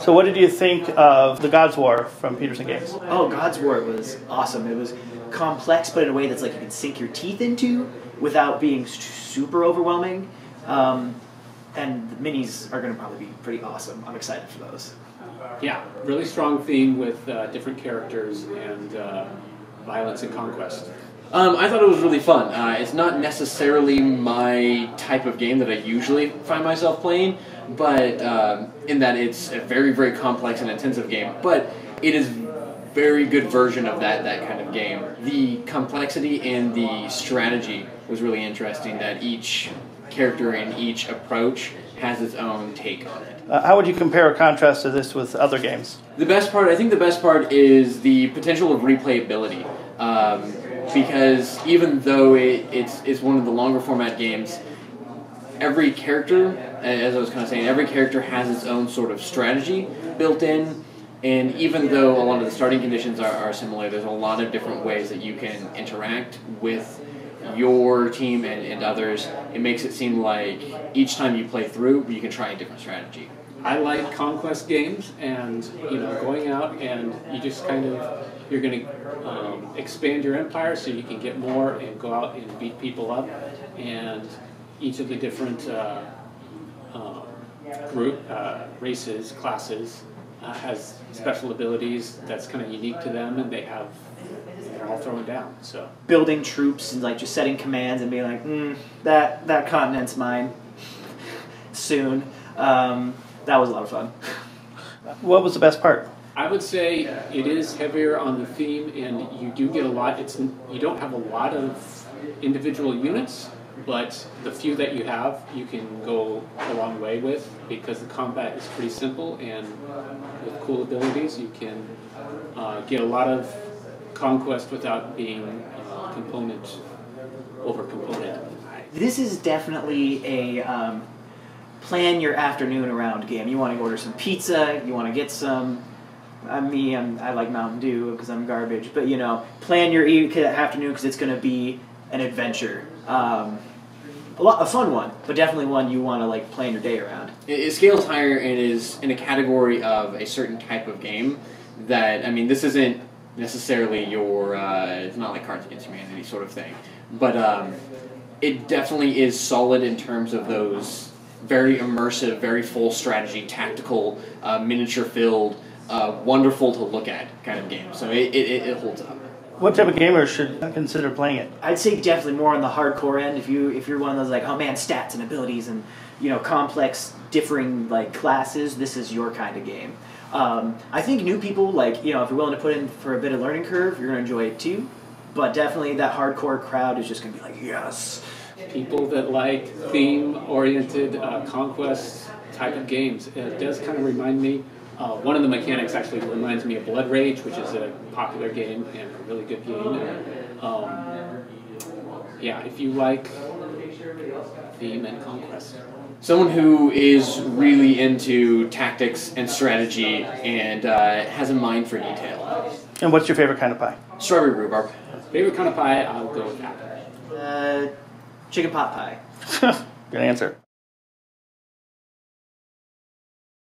So what did you think of the God's War from Petersen Games? Oh, God's War was awesome. It was complex, but in a way that's like you can sink your teeth into without being super overwhelming. And the minis are going to probably be pretty awesome. I'm excited for those. Yeah, really strong theme with different characters and violence and conquest. I thought it was really fun. It's not necessarily my type of game that I usually find myself playing, but in that it's a very, very complex and intensive game. But it is a very good version of that kind of game. The complexity and the strategy was really interesting, that each character and each approach has its own take on it. How would you compare or contrast to this with other games? I think the best part is the potential of replayability. Because even though it's one of the longer format games, every character, as I was kind of saying, every character has its own sort of strategy built in, and even though a lot of the starting conditions are similar, there's a lot of different ways that you can interact with your team and others. It makes it seem like each time you play through, you can try a different strategy. I like conquest games, and going out and you just you're going to expand your empire so you can get more and go out and beat people up. And each of the different races, classes has special abilities that's kind of unique to them, and they're all thrown down. So building troops and like just setting commands and being like, that continent's mine soon. That was a lot of fun. What was the best part? I would say it is heavier on the theme, and you do get a lot. You don't have a lot of individual units, but the few that you have, you can go a long way with, because the combat is pretty simple, and with cool abilities, you can get a lot of conquest without being component over component. This is definitely a plan your afternoon around game. You want to order some pizza, you want to get some. I like Mountain Dew because I'm garbage, but plan your afternoon because it's going to be an adventure. A fun one, but definitely one you want to plan your day around. It scales higher and is in a category of a certain type of game that, this isn't necessarily it's not like Cards Against Humanity sort of thing, but it definitely is solid in terms of those very immersive, very full strategy, tactical, miniature-filled, wonderful to look at kind of game. So it holds up. What type of gamer should consider playing it? I'd say definitely more on the hardcore end. If you're one of those like, oh man, stats and abilities and complex differing classes, this is your kind of game. I think new people if you're willing to put in for a bit of learning curve, you're gonna enjoy it too. But definitely that hardcore crowd is just gonna be like, yes. People that like theme-oriented conquest type of games. It does kind of remind me, one of the mechanics actually reminds me of Blood Rage, which is a popular game and a really good game. Yeah, if you like theme and conquest. Someone who is really into tactics and strategy and has a mind for detail. And what's your favorite kind of pie? Strawberry rhubarb. Favorite kind of pie, I'll go with that. Chicken pot pie. Good answer.